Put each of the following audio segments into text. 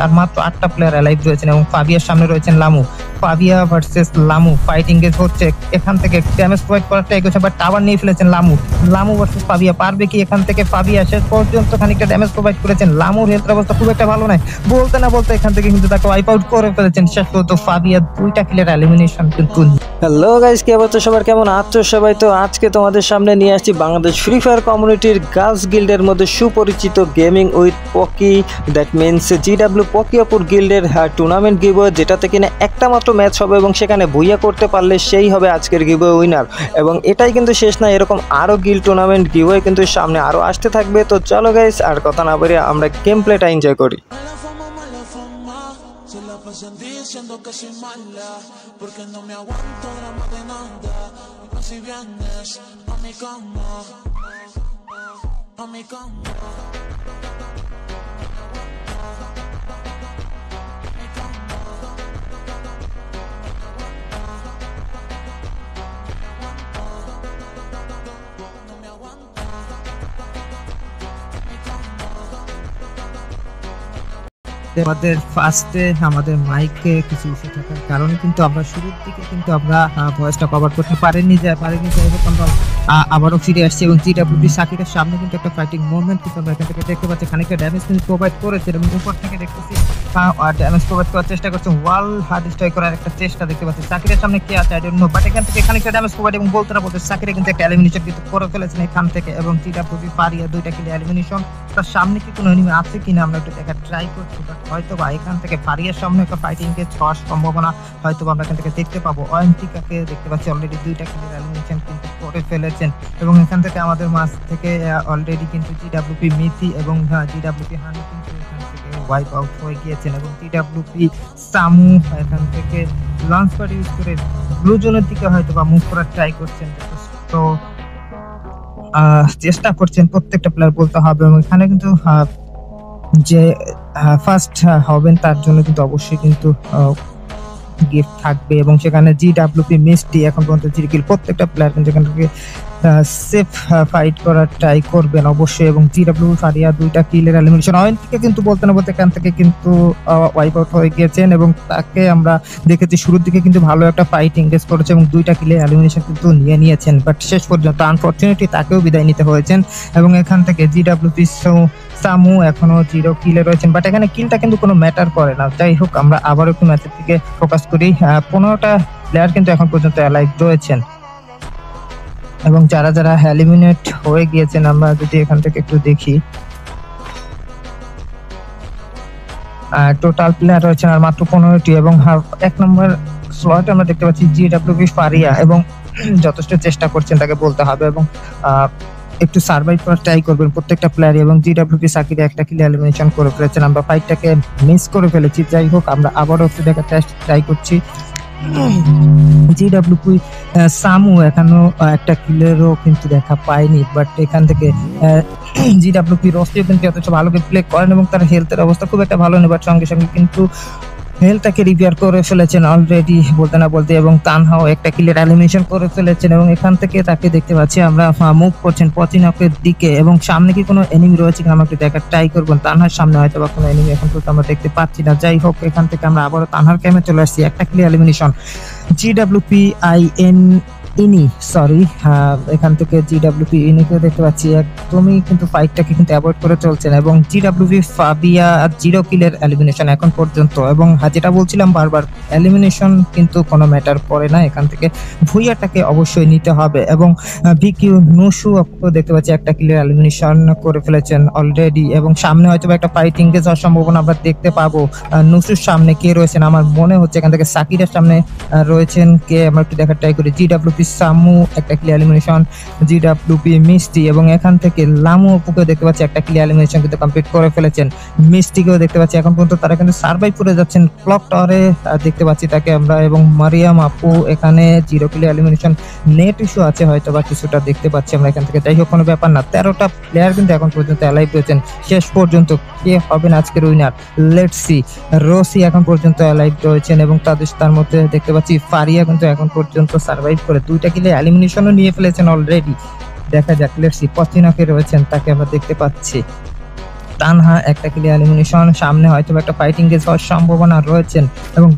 আর মাত্র 8টা player alive রয়েছেন এবং ফাবিয়ার সামনে রয়েছেন Lamu. Fabia versus Lamu fight engage হচ্ছে। এখান থেকে ড্যামেজ প্রোভাইড করার ট্রাই করছে, বাট টাওয়ার নিয়ে ফেলেছেন লামু। লামু ভার্সেস ফাবিয়া, পারবে কি এখান থেকে ফাবিয়া? শেষ পর্যন্ত খানিকটা ড্যামেজ প্রোভাইড করেছেন। লামুর হেলথের অবস্থা খুব একটা ভালো নয়, বলতে না বলতে এখান থেকে কিন্তু তাকে ওয়াইপ আউট করে ফেলেছেন। শেষ পর্যন্ত ফাবিয়া 2টা কিলের এলিমিনেশন কিন্তু। হ্যালো গাইস, কি অবস্থা সবার, কেমন আছো সবাই? তো আজকে তোমাদের সামনে নিয়ে আসছি বাংলাদেশ ফ্রি ফায়ার কমিউনিটির গার্লস গিল্ডের মধ্যে সুপরিচিত গেমিং উইথ পকি, দ্যাট মিনস জিডাব্লিউ পকিয়াপুর গিল্ডের টুর্নামেন্ট গিভওয়ে, যেটাতে কিনা একটা মাত্র ম্যাচ হবে এবং সেখানে ভুইয়া করতে পারলে সেই হবে আজকের গিভওয়ে উইনার। এবং এটাই কিন্তু শেষ না, এরকম আরও গিল্ড টুর্নামেন্ট গিভওয়ে কিন্তু সামনে আরও আসতে থাকবে। তো চলো গাইস, আর কথা না বলে আমরা গেম প্লেটা এনজয় করি। Se la pasan diciendo que soy mala, porque no me aguanto drama de nada. Así vienes a mi cama, a mi cama. আমাদের ফার্স্টে আমাদের মাইকে কিছু ইস্যু থাকার কারণে কিন্তু আমরা শুরুর দিকে কিন্তু আমরা ভয়েসটা কভার করতে পারিনি। যাই হোক আমরা আবারও ফিরে আসছি এবং জিডাব্লিউপি সাকিরের সামনে কিন্তু একটা ফাইটিং মুভমেন্ট কিন্তু আমরা এখান থেকে দেখতে পাচ্ছি। খানিকটা ড্যামেজ কিন্তু প্রোভাইড করেছে এবং উপর থেকে দেখতেছি ড্যামেজ প্রোভাইড করার চেষ্টা করছে, ওয়াল হার্ড ডিস্ট্রয় করার একটা চেষ্টা দেখতে পাচ্ছি। সাকিরের সামনে কে আছে আই ডোন্ট নো, বাট এখান থেকে খানিকটা ড্যামেজ প্রোভাইড এবং বলতে না বলতে সাকিরে কিন্তু একটা এলিমিনেশন কিন্তু করে ফেলেছেন এখান থেকে। এবং জিডাব্লিউপি পারিয়া 2টা কিলে এলিমিনেশন। তার সামনে কি কোনো এনিমি আছে কিনা আমরা একটু দেখার ট্রাই করছি, বাট হয়তো বা এখান থেকে ফারিয়ার সামনে একটা ফাইটিং কে হওয়ার সম্ভাবনা হয়তো আমরা এখান থেকে দেখতে পাবো। অয়ন্তিকাকে দেখতে পাচ্ছি অলরেডি 2টা কিলের এলিমিনেশন কিন্তু করে ফেলেছেন এবং এখান থেকে আমাদের মাঝ থেকে অলরেডি কিন্তু জিডাব্লিউপি মিথি এবং জিডাব্লিউপি হানি কিন্তু এখান থেকে ওয়াইপ আউট হয়ে গিয়েছেন এবং জিডাব্লিউপি সামু এখান থেকে লঞ্চ প্যাড ইউজ করে ব্লু জোনের দিকে হয়তো বা মুভ করার ট্রাই করছেন। তো চেষ্টা করছেন প্রত্যেকটা প্লেয়ার বলতে হবে এবং এখানে কিন্তু যে ফার্স্ট হবেন তার জন্য কিন্তু অবশ্যই কিন্তু গিফট থাকবে এবং সেখানে জিডাব্লিউপি মিস্টি এখন পর্যন্ত জিকিল প্রত্যেকটা প্লেয়ার কিন্তু এখান থেকে সেফ ফাইট করার ট্রাই করবেন অবশ্যই। এবং জিডাব্লিউ ফারিয়া 2টা কিলের এলিমিনেশন। অয়ন্তিকে কিন্তু বলতে না বলতে এখান থেকে কিন্তু ওয়াইপ আউট হয়ে গিয়েছেন এবং তাকে আমরা দেখেছি শুরুর দিকে কিন্তু ভালো একটা ফাইট এঙ্গেজ করেছে এবং 2টা কিলের এলিমিনেশন কিন্তু নিয়েছেন, বাট শেষ পর্যন্ত আনফরচুনেটলি তাকেও বিদায় নিতে হয়েছেন। এবং এখান থেকে জিডাব্লিউপি সামু এখনো 0 কিলে রয়েছেন, বাট এখানে কিলটা কিন্তু কোনো ম্যাটার করে না। যাই হোক, আমরা আবার একটু ম্যাচের দিকে ফোকাস করি। 15টা প্লেয়ার কিন্তু এখন পর্যন্ত অ্যালাইভ রয়েছেন এবং যারা যারা এলিমিনেট হয়ে গিয়েছেন আমরা যদি এখান থেকে একটু দেখি, টোটাল প্লেয়ার রয়েছেন আর মাত্র 15টি এবং 1 নম্বর স্লটে আমরা দেখতে পাচ্ছি জিডাব্লিউপি ফারিয়া এবং যথেষ্ট চেষ্টা করছেন তাকে বলতে হবে এবং একটু সার্ভাইভ করার ট্রাই করবেন প্রত্যেকটা প্লেয়ারই। এবং জিডাব্লিউপি সাকিরে 1টা কিল এলিমিনেশন করে ফেলেছেন, আমরা ফাইটটাকে মিস করে ফেলেছি। যাই হোক, আমরা আবারও একটু দেখা ট্রাই করছি। জিডাব্লিউপি সামু এখনো একটা কিলেরও কিন্তু দেখা পায়নি, বাট এখান থেকে জিডাব্লিউপি রস্টিও কিন্তু যথেষ্ট ভালো প্লে করেন এবং তার হেলথের অবস্থা খুব একটা ভালো নেই, বাট সঙ্গে সঙ্গে কিন্তু হেলথটাকে রিপেয়ার করে ফেলেছেন অলরেডি বলতে না বলতে এবং তানহাও 1টা কিলের এলিমিনেশন করে ফেলেছেন এবং এখান থেকে তাকে দেখতে পাচ্ছি আমরা মুভ করছেন পচিনকের দিকে এবং সামনে কি কোনো এনিমি রয়েছে কিনা আমরা একটু দেখার ট্রাই করবেন। তানহার সামনে হয়তো বা কোনো এনিমি এখন পর্যন্ত আমরা দেখতে পাচ্ছি না। যাই হোক, এখান থেকে আমরা আবারও তানহার ক্যামে চলে আসছি। 1টা কিলের এলিমিনেশন জিডাব্লিউপি এখান থেকে জিডাব্লিউপি ইনিকে দেখতে পাচ্ছি একদমই কিন্তু ফাইটটাকে কিন্তু অ্যাভয়েড করে চলছেন এবং জিডাব্লিউপি ফাবিয়া 0 কিলের এলিমিনেশন এখন পর্যন্ত। এবং যেটা বলছিলাম বারবার, এলিমিনেশন কিন্তু কোনো ম্যাটার করে না, এখান থেকে ভুইয়াটাকে অবশ্যই নিতে হবে। এবং ভিকিউ নুসু দেখতে পাচ্ছি 1টা কিলের এলিমিনেশন করে ফেলেছেন অলরেডি এবং সামনে হয়তো একটা ফাইটিং এ যাওয়ার সম্ভাবনা আমরা দেখতে পাবো। নুসুর সামনে কে রয়েছেন আমার মনে হচ্ছে এখান থেকে সাকিরের সামনে রয়েছেন কে, আমরা একটু দেখার ট্রাই করি। জিডাব্লিউপি সামু 1টা কিল এলিমিনেশন, জিডাব্লিউপি মিস্টি এবং এখান থেকে লামু আপুকে দেখতে পাচ্ছি 1টা কিল এলিমিনেশন কিন্তু কমপ্লিট করে ফেলেছেন। মিস্টিকেও দেখতে পাচ্ছি এখন পর্যন্ত তারা কিন্তু সার্ভাইভ করে যাচ্ছেন। ক্লক টাওয়ারে দেখতে পাচ্ছি তাকে আমরা এবং মারিয়াম আপু এখানে 0 কিল এলিমিনেশন। নেট ইস্যু আছে হয়তো বা কিছুটা দেখতে পাচ্ছি আমরা এখান থেকে। যাই হোক, কোনো ব্যাপার না, 13টা প্লেয়ার কিন্তু এখন পর্যন্ত অ্যালাইভ রয়েছেন। শেষ পর্যন্ত কে হবেন আজকের উইনার, লেটস সি। রোসি এখন পর্যন্ত অ্যালাইভ রয়েছেন এবং তার মধ্যে দেখতে পাচ্ছি ফারিয়া কিন্তু এখন পর্যন্ত সার্ভাইভ করে 2টা কিলে এলিমিনেশনও নিয়ে ফেলেছেন অলরেডি। দেখা যাক, লেটস সি। পচিনকে রয়েছেন, তাকে আমরা দেখতে পাচ্ছি। তানহা একটা কিলে এলিমিনেশন। সামনে হয়তো একটা ফাইটিং গেজ হওয়ার সম্ভাবনা রয়েছেন এবং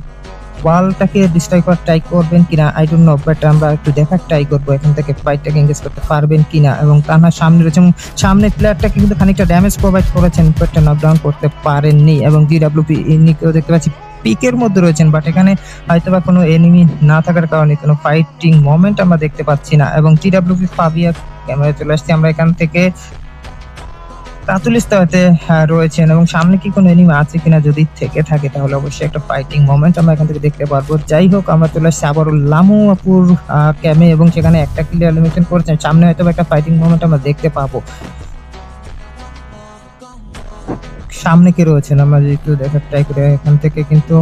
ওয়ালটাকে ডিস্ট্রয় করার ট্রাই করবেন কিনা আই ডোন্ট নো, বাট আমরা একটু দেখার ট্রাই করবো এখান থেকে ফাইটটাকে এঙ্গেজ করতে পারবেন কিনা। এবং তানহা সামনে রয়েছে এবং সামনে প্লেয়ারটাকে কিন্তু খানিকটা ড্যামেজ প্রোভাইড করেছেন, বাট নকডাউন করতে পারেননি। এবং জিডব্লিউপি ইনিকেও দেখতে পাচ্ছি পিকের মধ্যে রয়েছেন, বাট এখানে হয়তো বা কোনো এনিমি না থাকার কারণে কোনো ফাইটিং মোমেন্ট আমরা দেখতে পাচ্ছি না। এবং জিডব্লিউপি ফাবিয়া ক্যামেরা চলে আসছে, আমরা এখান থেকে কাতুলিস্তাতে রয়েছেন এবং সামনে কি কোনো এনিমি আছে কিনা, যদি থেকে থাকে তাহলে অবশ্যই একটা ফাইটিং মোমেন্ট আমরা এখান থেকে দেখতে পারবো। যাই হোক, আমরা চলে আসছি আবারও লামু আপুর ক্যামে এবং সেখানে একটা কিল এলিমিনেশন করেছেন। সামনে হয়তো একটা ফাইটিং মোমেন্ট আমরা দেখতে পাবো। সামনে কে রয়েছেন আমরা যদি একটু দেখার ট্রাই করি, এখান থেকে কিন্তু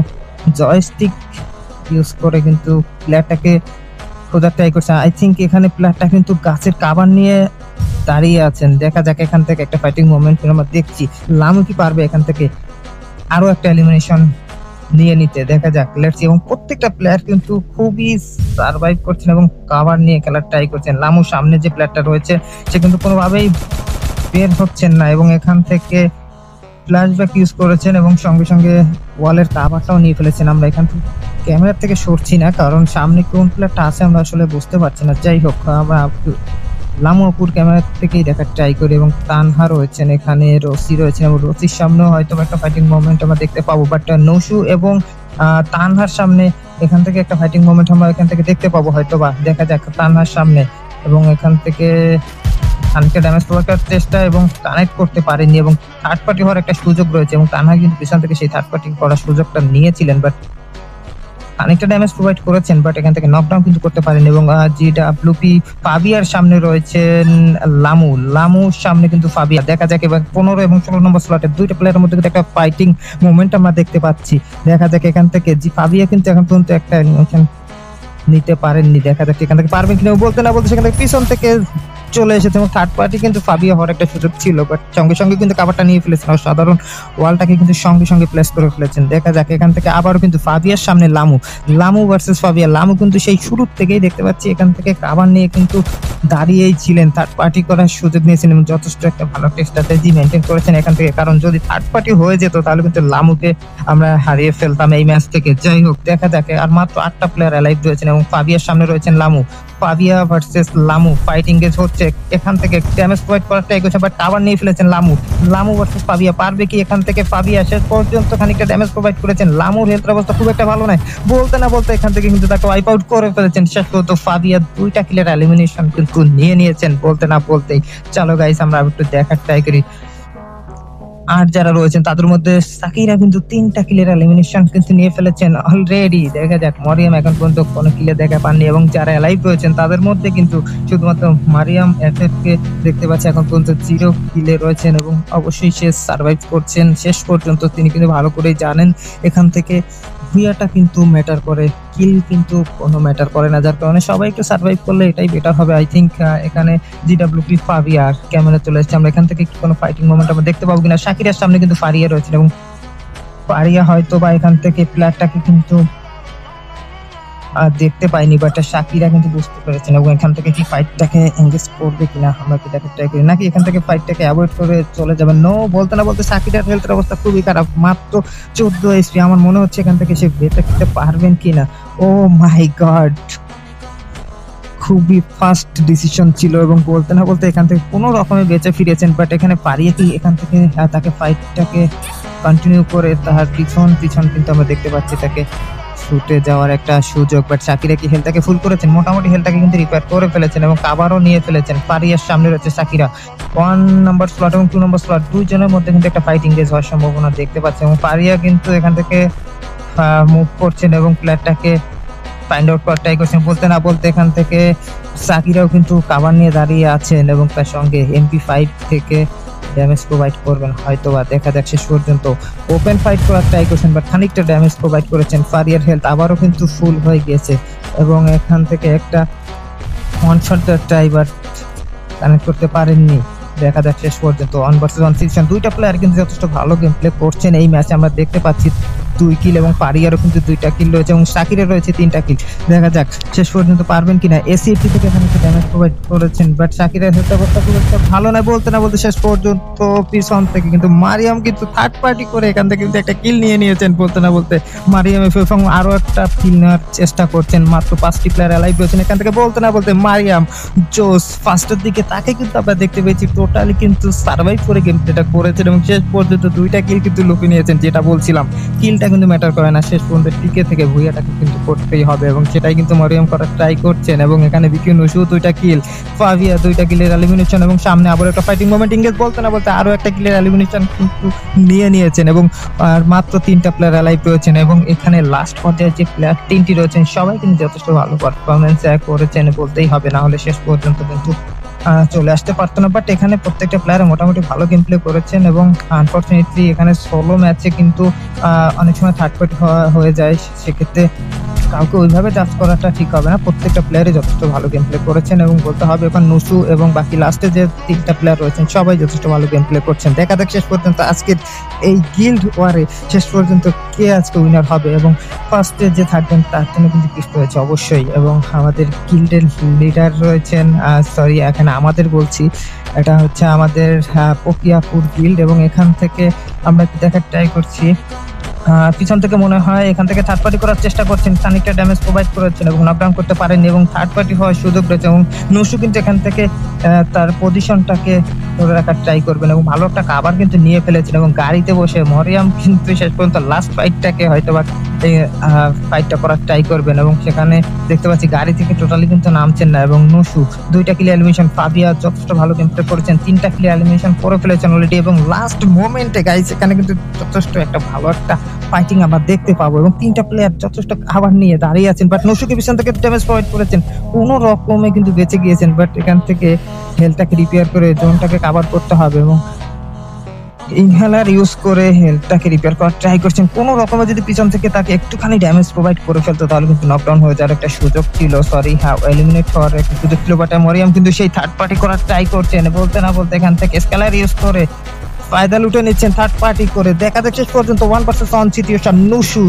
জয়স্টিক ইউজ করে কিন্তু প্লেয়ারটাকে খোঁজার ট্রাই করছে। আই থিঙ্ক এখানে প্লেয়ারটা কিন্তু গাছের কাভার নিয়ে দাঁড়িয়ে আছেন। দেখা যাক এখান থেকে একটা ফাইটিং মোমেন্ট আমরা দেখছি। লামু কি পারবে এখান থেকে আরো একটা এলিমিনেশন নিয়ে নিতে? দেখা যাক, লেটস সি। এবং প্রত্যেকটা প্লেয়ার কিন্তু খুবই সার্ভাইভ করছেন এবং কাভার নিয়ে খেলার ট্রাই করছেন। লামু সামনে যে প্লেয়ারটা রয়েছে সে কিন্তু কোনোভাবেই বের হচ্ছেন না এবং এখান থেকে ফ্ল্যাশব্যাক ইউজ করেছেন এবং সঙ্গে সঙ্গে ওয়ালের কাভারটাও নিয়ে ফেলেছেন। আমরা এখান থেকে ক্যামেরা থেকে সরছি না, কারণ সামনে কোন প্লেয়ারটা আছে আমরা আসলে বুঝতে পারছি না। যাই হোক, আমরা লামু আপুর ক্যামেরা থেকেই দেখার ট্রাই করি। এবং তানহা রয়েছেন এখানে, রসি রয়েছেন এবং রসির সামনেও হয়তো একটা ফাইটিং মোমেন্ট আমরা দেখতে পাবো, বাট নৌশু এবং তানহার সামনে এখান থেকে একটা ফাইটিং মোমেন্ট আমরা এখান থেকে দেখতে পাবো হয়তো বা। দেখা যাক তানহার সামনে, এবং এখান থেকে খানিকটা ড্যামেজ করার চেষ্টা এবং কানেক্ট করতে পারেনি এবং থার্ড পার্টি হওয়ার একটা সুযোগ রয়েছে এবং তানহা কিন্তু পিছন থেকে সেই থার্ড পার্টি করার সুযোগটা নিয়েছিলেন, বাট খানিকটা ড্যামেজ প্রোভাইড করেছেন, বাট এখান থেকে নকডাউন কিন্তু করতে পারেনি। এবং জিডব্লিউপি ফাবিয়ার সামনে রয়েছেন লামুর সামনে কিন্তু ফাবিয়া। দেখা যাক এবার 15 এবং 16 নম্বর স্লটের দুইটা প্লেয়ারের মধ্যে কিন্তু একটা ফাইটিং মোমেন্ট আমরা দেখতে পাচ্ছি। দেখা যাক এখান থেকে ফাবিয়া কিন্তু এখন পর্যন্ত একটা নিতে পারেননি। দেখা যাক এখান থেকে পারবেন কিনা। বলতে না বলতে সেখান থেকে পিছন থেকে চলে এসেছে এবং থার্ড পার্টি কিন্তু ফাবিয়া হওয়ার একটা সুযোগ ছিল, বাট সঙ্গে সঙ্গে কিন্তু কাভারটা নিয়ে ফেলেছেন। সাধারণ ওয়ালটাকে কিন্তু সঙ্গে সঙ্গে প্লেস করে ফেলেছেন। দেখা যাক এখান থেকে আবারও কিন্তু ফাবিয়ার সামনে লামু ভার্সেস ফাবিয়া। লামু কিন্তু সেই শুরুর থেকেই দেখতে পাচ্ছি এখান থেকে কাভার নিয়ে কিন্তু দাঁড়িয়েই ছিলেন, থার্ড পার্টি করার সুযোগ নিয়েছেন এবং যথেষ্ট একটা ভালো একটা স্ট্র্যাটেজি মেনটেন করেছেন এখান থেকে, কারণ যদি থার্ড পার্টি হয়ে যেত তাহলে কিন্তু লামুকে আমরা হারিয়ে ফেলতাম এই ম্যাচ থেকে। যাই হোক, দেখা যাক আর মাত্র 8টা প্লেয়ার অ্যালাইভ রয়েছেন এবং ফাবিয়ার সামনে রয়েছেন Lamu. Fabia versus Lamu fighting gauge হচ্ছে। এখান থেকে ড্যামেজ প্রোভাইড করার ট্রাই করছে, বাট কাভার নিয়ে ফেলেছেন লামু ভার্সেস ফাবিয়া। পারবে কি এখান থেকে ফাবিয়া? শেষ পর্যন্ত খানিকটা ড্যামেজ প্রোভাইড করেছেন। লামুর হেলথের অবস্থা খুব একটা ভালো নয়, বলতে না বলতে এখান থেকে কিন্তু তাকে ওয়াইপ আউট করে ফেলেছেন। শেষ পর্যন্ত ফাবিয়া 2টা কিলের এলিমিনেশন কিন্তু নিয়ে নিয়েছেন বলতে না বলতেই। চলো গাইস, আমরা একটু দেখার ট্রাই করি আর যারা রয়েছেন তাদের মধ্যে সাকিরা কিন্তু 3টা কিলের এলিমিনেশন কিন্তু নিয়ে ফেলেছেন অলরেডি। দেখা যাক, মরিয়াম এখন পর্যন্ত কোনো কিলে দেখা পাননি এবং যারা লাইভ রয়েছেন তাদের মধ্যে কিন্তু শুধুমাত্র মারিয়াম এফএফ কে দেখতে পাচ্ছি এখন পর্যন্ত 0 কিলে রয়েছেন এবং অবশ্যই সে সার্ভাইভ করছেন শেষ পর্যন্ত। তিনি কিন্তু ভালো করেই জানেন এখান থেকে ভুইয়াটা কিন্তু ম্যাটার করে, কিল কিন্তু কোনো ম্যাটার করে না, যার কারণে সবাই একটু সার্ভাইভ করলে এটাই বেটার হবে। আই থিঙ্ক এখানে জিডব্লিউপি ফাবিয়ার ক্যামেরা চলে এসেছে। আমরা এখান থেকে কোনো ফাইটিং মোমেন্ট আমরা দেখতে পাবো কিনা। শাকিরার সামনে কিন্তু ফারিয়া রয়েছেন এবং ফারিয়া হয়তো বা এখান থেকে প্লেয়ারটাকে কিন্তু দেখতে পাইনি, বাট শাকিরা কিন্তু বুঝতে পেরেছেন এবং এখান থেকে কি ফাইটটাকে এনগেজ করবে কিনা আমরা কি দেখার ট্রাই করি, নাকি এখান থেকে ফাইটটাকে অ্যাভয়েড করে চলে যাবেন। নো, বলতে না বলতে শাকিরার হেলথের অবস্থা খুবই খারাপ, মাত্র 14 এসপি। আমার মনে হচ্ছে এখান থেকে সে বেঁচে ফিরতে পারবেন কিনা। ও মাই গড, খুবই ফাস্ট ডিসিশন ছিল এবং বলতে না বলতে এখান থেকে কোনো রকমে বেঁচে ফিরেছেন, বাট এখানে পারিয়ে কি এখান থেকে তাকে ফাইটটাকে কন্টিনিউ করে তার পিছন কিন্তু আমরা দেখতে পাচ্ছি তাকে ছুটে যাওয়ার একটা সুযোগ, বাট শাকিরা কি হেলথটাকে ফুল করেছেন? মোটামুটি হেলথটাকে কিন্তু রিপেয়ার করে ফেলেছেন এবং কাভারও নিয়ে ফেলেছেন। ফারিয়ার সামনে রয়েছে শাকিরা। 1 নম্বর স্লট এবং 2 নম্বর স্লট দুইজনের মধ্যে কিন্তু একটা ফাইটিং গেজ হওয়ার সম্ভাবনা দেখতে পাচ্ছি এবং ফারিয়া কিন্তু এখান থেকে মুভ করছেন এবং প্লেয়ারটাকে ফাইন্ড আউট করার ট্রাই করছেন। বলতে না বলতে এখান থেকে শাকিরাও কিন্তু কাভার নিয়ে দাঁড়িয়ে আছেন এবং তার সঙ্গে MP5 থেকে ড্যামেজ প্রোভাইড করবেন হয়তো বা। দেখা যাক, শেষ পর্যন্ত ওপেন ফাইট করার ট্রাই করছেন, বাট খানিকটা ড্যামেজ প্রোভাইড করেছেন। ফারিয়ার হেলথ আবারও কিন্তু ফুল হয়ে গেছে এবং এখান থেকে একটা one shot try but connect করতে পারেননি। দেখা যাক শেষ পর্যন্ত 1 ভার্সেস 1 সিচুয়েশন। দুইটা প্লেয়ার কিন্তু যথেষ্ট ভালো গেম প্লে করছেন এই ম্যাচে আমরা দেখতে পাচ্ছি। 2 কিল এবং পারিয়ারও কিন্তু 2টা কিল রয়েছে এবং শাকিরের রয়েছে 3টা কিল। দেখা যাক শেষ পর্যন্ত পারবেন কিনা। এসিএফটি থেকে এখানে একটু ড্যামেজ প্রোভাইড করেছেন, বাট শাকিরের হেলথ অবস্থা খুব একটা ভালো নয় বলতে না বলতে শেষ পর্যন্ত পিছন থেকে কিন্তু মারিয়াম কিন্তু থার্ড পার্টি করে এখান থেকে কিন্তু একটা কিল নিয়ে নিয়েছেন বলতে না বলতে। মারিয়াম এবং আরো একটা কিল নেওয়ার চেষ্টা করছেন, মাত্র 5টি প্লেয়ার অ্যালাইভ রয়েছেন এখান থেকে বলতে না বলতে। মারিয়াম জোস ফার্স্টের দিকে তাকে কিন্তু আমরা দেখতে পেয়েছি টোটালি কিন্তু সার্ভাইভ করে গেম প্লেটা করেছেন এবং শেষ পর্যন্ত 2টা কিল কিন্তু লুকিয়ে নিয়েছেন। যেটা বলছিলাম কিলটা কিন্তু ম্যাটার করে না, শেষ পর্যন্ত টিকে থেকে ভুইয়াটাকে কিন্তু করতেই হবে এবং সেটাই কিন্তু মারিয়াম করার ট্রাই করছেন। এবং এখানে বিকিউ নুসু 2টা কিল, ফাভিয়া 2টা কিলের এলিমিনেশন এবং সামনে আবার একটা ফাইটিং মোমেন্ট ইংগেজ বলতে না বলতে আরো একটা কিলের এলিমিনেশন কিন্তু নিয়ে নিয়েছেন এবং আর মাত্র 3টা প্লেয়ার অ্যালাইভ রয়েছেন এবং এখানে লাস্ট পর্যায়ে যে প্লেয়ার 3টি রয়েছেন সবাই কিন্তু যথেষ্ট ভালো পারফরমেন্স করেছেন বলতেই হবে, না হলে শেষ পর্যন্ত কিন্তু চলে আসতে পারতো না। বাট এখানে প্রত্যেকটা প্লেয়ার মোটামুটি ভালো গেম প্লে করেছেন এবং আনফরচুনেটলি এখানে সোলো ম্যাচে কিন্তু অনেক সময় থার্ড পার্টি হয়ে যায়, সেক্ষেত্রে কাউকে ওইভাবে জাজ করাটা ঠিক হবে না। প্রত্যেকটা প্লেয়ারই যথেষ্ট ভালো গেম প্লে করেছেন এবং বলতে হবে এখন নুসু এবং বাকি লাস্টে যে 3টা প্লেয়ার রয়েছেন সবাই যথেষ্ট ভালো গেম প্লে করছেন। দেখা যাক শেষ পর্যন্ত আজকের এই গিল্ড ওয়ারে শেষ পর্যন্ত কে আজকে উইনার হবে এবং ফার্স্টে যে থাকবেন তার জন্য কিন্তু গিফট রয়েছে অবশ্যই। এবং আমাদের গিল্ডের লিডার রয়েছেন, সরি এখানে আমাদের বলছি, এটা হচ্ছে আমাদের পকিয়াপুর গিল্ড এবং এখান থেকে আমরা দেখার ট্রাই করছি। পিছন থেকে মনে হয় এখান থেকে থার্ড পার্টি করার চেষ্টা করছেন, খানিকটা ড্যামেজ প্রোভাইড করেছেন এবং নকডাউন করতে পারেননি এবং থার্ড পার্টি হওয়ার সুযোগ রয়েছে এবং নুসু কিন্তু এখান থেকে তার পজিশনটাকে ধরে রাখার ট্রাই করবেন এবং ভালো একটা কাভার কিন্তু নিয়ে ফেলেছেন এবং গাড়িতে বসে মরিয়াম কিন্তু শেষ পর্যন্ত লাস্ট ফাইটটাকে হয়তো বা ফাইটটা করার ট্রাই করবেন এবং সেখানে দেখতে পাচ্ছি গাড়ি থেকে টোটালি কিন্তু নামছেন না এবং নুসু 2টা কিল এলিমিনেশন, ফাবিয়া যথেষ্ট ভালো গেম প্লে করেছেন, 3টা কিল এলিমিনেশন করে ফেলেছেন অলরেডি এবং লাস্ট মোমেন্টে গাইস এখানে কিন্তু যথেষ্ট একটা ভালো একটা ফাইটিং আমরা দেখতে পাবো এবং 3টা প্লেয়ার যথেষ্ট খাবার নিয়ে দাঁড়িয়ে আছেন, বাট নুসুকে পিছন থেকে ড্যামেজ প্রোভাইড করেছেন, কোনো রকমে কিন্তু বেঁচে গিয়েছেন। বাট এখান থেকে হেলথটাকে রিপেয়ার করে জোনটাকে কাভার করতে হবে এবং ইনহেলার ইউজ করে হেলথটাকে রিপেয়ার করার ট্রাই করছেন। কোনো রকমে যদি পিছন থেকে তাকে একটুখানি ড্যামেজ প্রোভাইড করে ফেলতো তাহলে কিন্তু নকডাউন হয়ে যাওয়ার একটা সুযোগ ছিল, সরি হ্যাঁ এলিমিনেট হওয়ার একটা সুযোগ ছিল। বাট মরিয়াম কিন্তু সেই থার্ড পার্টি করার ট্রাই করছেন বলতে না বলতে এখান থেকে স্কেলার ইউজ করে ফায়দা লুটে নিচ্ছেন থার্ড পার্টি করে। দেখা যাক শেষ পর্যন্ত 1 ভার্সেস 1 সিচুয়েশন, নুসু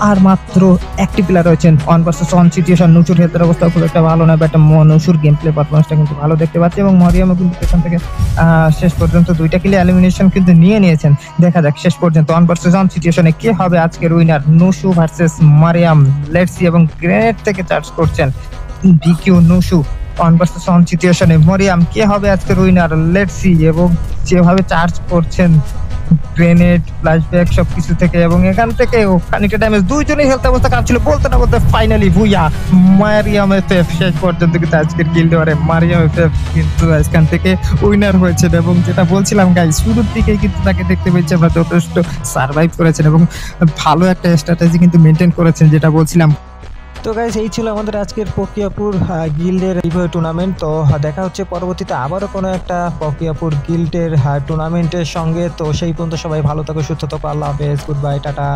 আর মাত্র একটি প্লেয়ার রয়েছেন 1 ভার্সেস 1 সিচুয়েশন। নুসুর হেলথের অবস্থা খুব একটা ভালো নয়, বাট নুসুর গেম প্লে পারফরমেন্সটা কিন্তু ভালো দেখতে পাচ্ছি এবং মরিয়ামও কিন্তু এখান থেকে শেষ পর্যন্ত 2টা কিলে এলিমিনেশন কিন্তু নিয়ে নিয়েছেন। দেখা যাক শেষ পর্যন্ত 1 ভার্সেস 1 সিচুয়েশনে কে হবে আজকের winner, Nusu versus Mariam. Let's see এবং গ্রেনেড থেকে চার্জ করছেন বিকিউ নুসু। 1 ভার্সেস 1 সিচুয়েশনে মরিয়াম কে হবে আজকের উইনার, লেটস সি। এবং যেভাবে চার্জ করছেন গ্রেনেড ফ্ল্যাশব্যাক সবকিছু থেকে এবং এখান থেকে খানিকটা ড্যামেজ, দুইজনেই হেলথ অবস্থা খারাপ ছিল বলতে না বলতে ফাইনালি ভুইয়া মারিয়াম এফএফ শেষ পর্যন্ত কিন্তু আজকের গিল্ড ওয়ারে মারিয়াম এফএফ কিন্তু এখান থেকে উইনার হয়েছেন এবং যেটা বলছিলাম গাইস শুরুর দিকেই কিন্তু তাকে দেখতে পেয়েছি আমরা যথেষ্ট সার্ভাইভ করেছেন এবং ভালো একটা স্ট্র্যাটেজি কিন্তু মেনটেন করেছেন, যেটা বলছিলাম। তো গাইস এই ছিল আমাদের আজকের পকিয়াপুর গিল্ডের রিভিউ টুর্নামেন্ট। তো দেখা হচ্ছে পরবর্তীতে আবারও কোনো একটা পকিয়াপুর গিল্ডের টুর্নামেন্টের সঙ্গে। তো সেই পর্যন্ত সবাই ভালো থাকো, সুস্থ থাকো, আল্লাহ হাফেজ, গুড বাই, টাটা।